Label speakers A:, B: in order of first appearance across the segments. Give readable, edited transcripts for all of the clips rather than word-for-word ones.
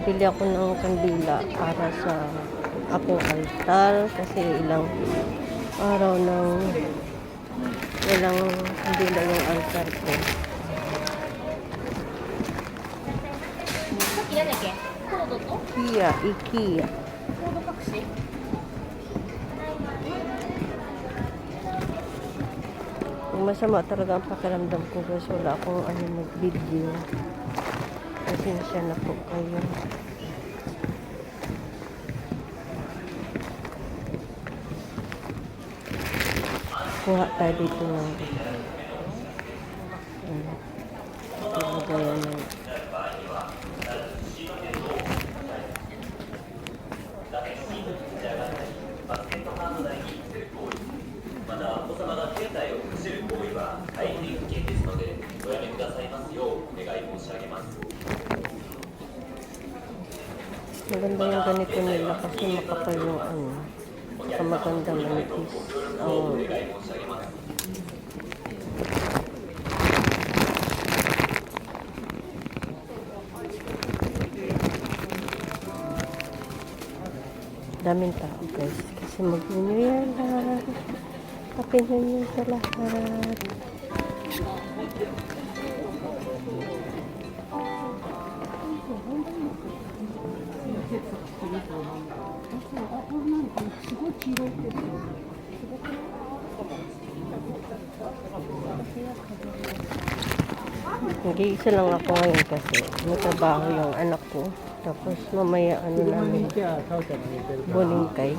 A: bibili ako ng kandila para sa aking altar kasi ilang araw nang walang kandila yung altar ko. IKEA. Masama talaga ang pakiramdam ko guys. Wala akong mag-video. Pasensya na po kayo. Kuha tayo dito ng lagayan ng maganda yung ganito nila kasi makapal yung saka maganda manipis daming tao guys kasi mag-new year lahat. Happy New Year sa lahat. Nag-iisa lang ako ngayon kasi may trabaho yung anak ko. Tapos mamaya namin boningkay.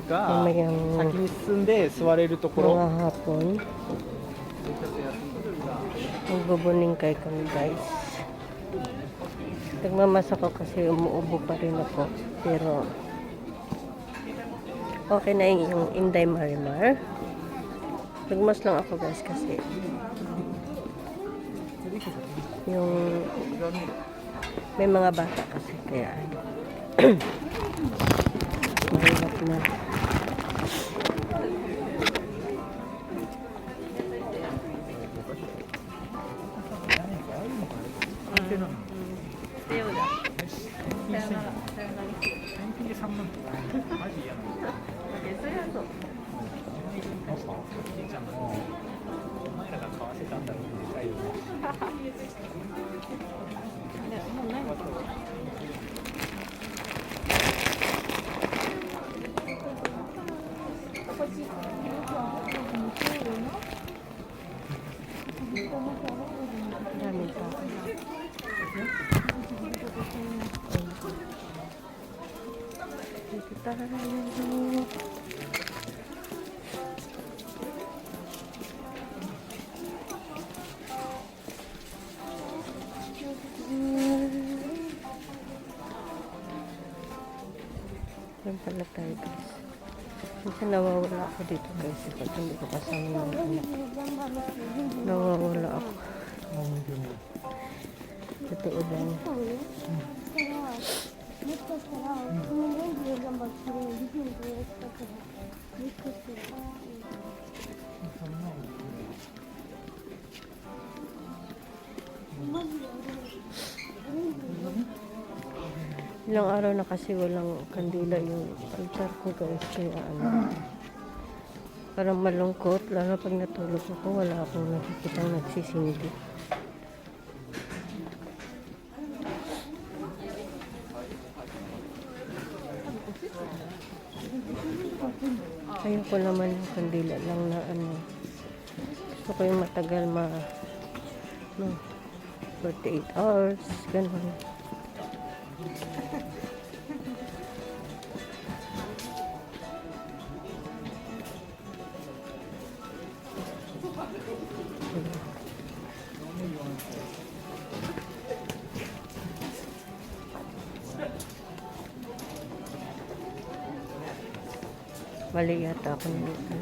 A: Mamayang mga hapon. Magboboningkay kami guys. Nagmamasa ko kasi umuubo pa rin ako. Pero okay na yung Inday Marimar. Nagmas lang ako guys kasi yung may mga bata kasi kaya mahirap na. Yan pala tayo guys. Minsan nawawala ako dito guys. Pag hindi ko kasama yung anak. Nawawala ako. Totoo lang. Ilang araw na kasi walang kandila yung altar ko guys. Kaya parang malungkot. Lalo pag natulog ako, wala akong nakikitang nagsisindi. Ayoko naman yung kandila lang na gusto ko yung matagal 48 hours ganun. Mali yata ako nito.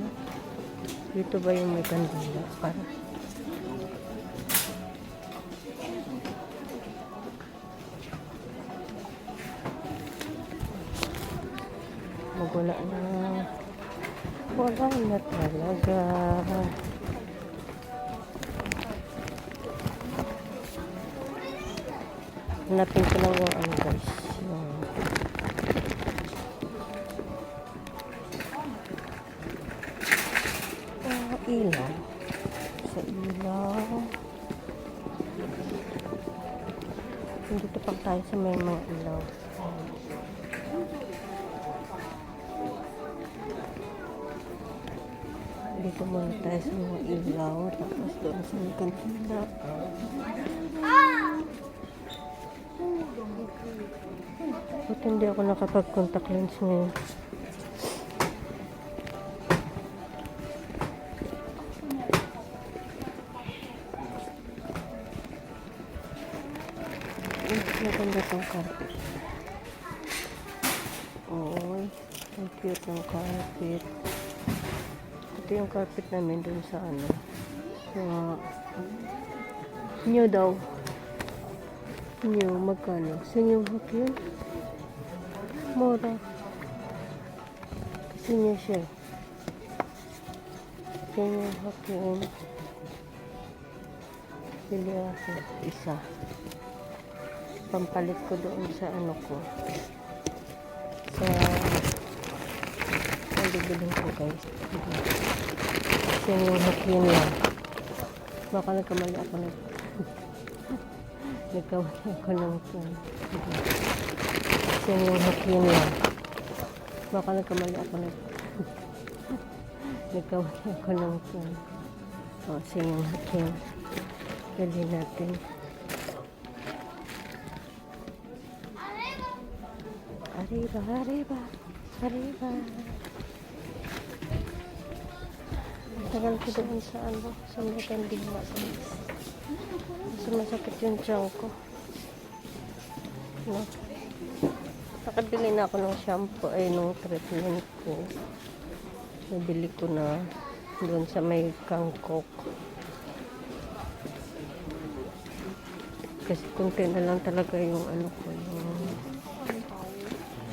A: Dito ba yung may kandila? Para magwala na. Wala na talaga. Hanapin ko lang yung ano guys. Yung ilaw. Sa ilaw. Dito pa tayo sa may mga ilaw. Dito muna tayo sa mga ilaw. Tapos doon sa may kantina. Ba't hindi ako nakapag-contact lens ngayon? Maganda itong carpet. Oo, ang cute ng carpet. Ito yung carpet namin dun sa ano. New daw. New, magkano? Sa new hook yun? Mura. Kasi new siya. Sa new hook yun. Bili ako isa. Pampalit ko doon sa ano ko. Sa bibilin ko guys. Kasi yung hook yun lang. Baka nagkamali ako nagkamali ako ng kasi yung hook yun lang. Baka nagkamali ako nagkamali ako ng kasi yung hook yun. Dali natin. Arriba, arriba, arriba. Tagal ko doon sa ano, sa may kandila. Kasi masakit yung tiyan ko. No? Nakabili na ako ng shampoo, nung treatment ko. Nabili ko na doon sa may Kangkok. Kasi kunti na lang talaga yung ano ko, yung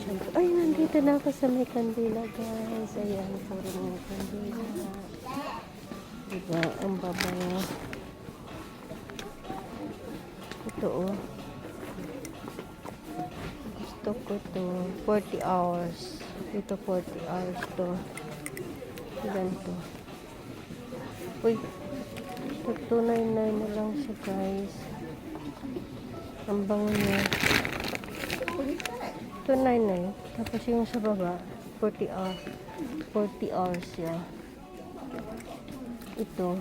A: shampoo. Ay, nandito na ako sa may kandila, guys. Ayan, puro may kandila. Diba, ang babaw. Ito, oh. Gusto ko to. 40 hours. Ito, 40 hours to. Ganito. Uy, 299 na lang siya, guys. Ang bango niya. 299. Tapos yung sa baba, 40 hours. 40 hours siya. Ito,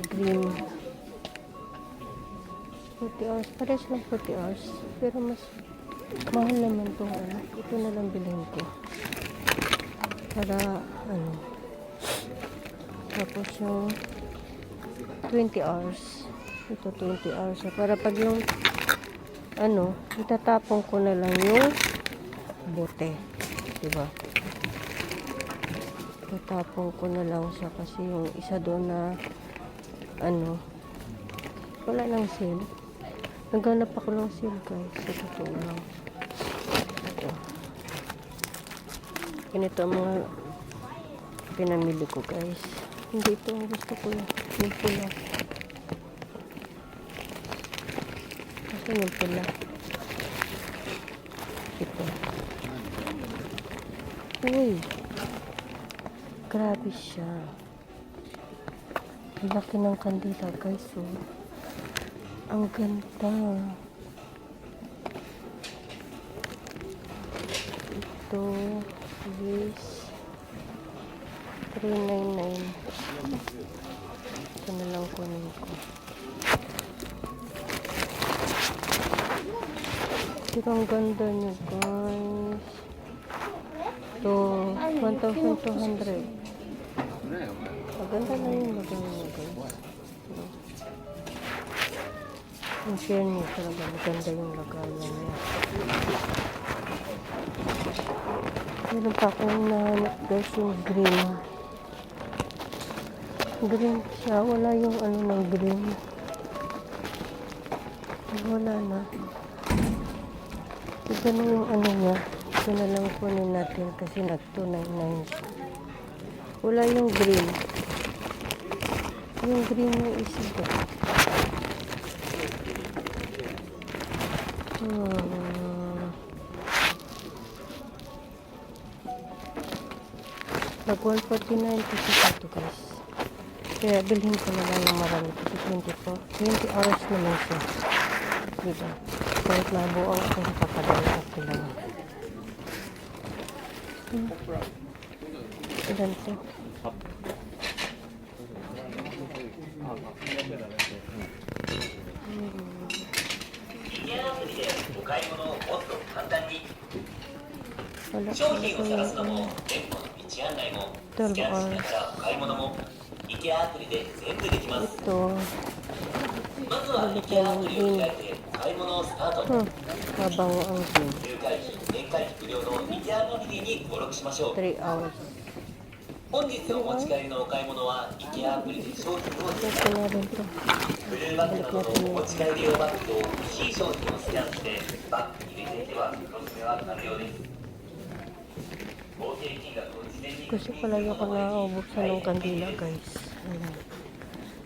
A: green. 40 hours. Pares lang 40 hours. Pero mas mahal naman itong ano. Ito na lang bilhin ko. Para, ano. Tapos yung 20 hours. Ito 20 hours. Para pag yung ano, itatapon ko na lang yung bote. Diba? Itatapon ko na lang siya kasi yung isa doon na ano, wala nang sale. Naghanap ako ng sale, guys. Sa totoo lang. Ito. Ganito ang mga pinamili ko, guys. Hindi ito ang gusto ko. Yung pula. Kasi yung pula. Ito. Uy. Grabe siya. Laki ng kandila, guys. Oh. Ang ganda. Ito is 399. Ito na lang kunin ko. Pero ang ganda niya, guys. Ito, 1,200. Maganda na yung lagay niya, guys. Ang share niya talaga, maganda yung lagayan niya. Meron pa akong nahanap, guys, yung green. Green siya, wala yung ano ng green. Wala na. Ito na yung ano niya. Ito na lang kunin natin kasi nag-299 siya. Wala yung green. Yung green yung isa. Nag 149 kasi ito guys. Kaya bilhin ko na lang ng marami kasi 20 hours naman siya. Diba? Kahit nabuang ako nakapadala ako lang. Ilan siya? Wala ko na ko yung 12 hours. Ito. Bili ko ng din. Habang ang din. 3 hours.
B: 本日お持ち帰りのお買い物は IKEA アプリで商品を
A: Ito na rin to.
B: ブルーバッグなどのお持ち帰り用バッグと欲しい商品をスキャンしてバッグに入れていけばおすすめは可能です。合計金額を事前に
A: Kasi palayo ko na buksan ng kandila guys. Ayan.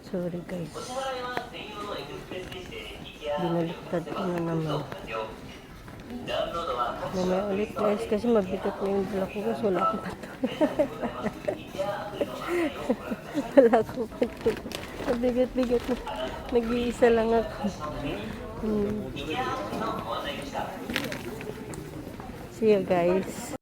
A: Sorry guys.
B: お支払いは専用のエクスプレスでして IKEA アプリ
A: Binaliktad ko na naman.
B: 完了。ダウンロードは各種
A: Mamaya ulit guys kasi mabigat na yung dala ko kasi wala akong pato. Wala akong pato. Mabigat-bigat na. Nag-iisa lang ako. See you guys.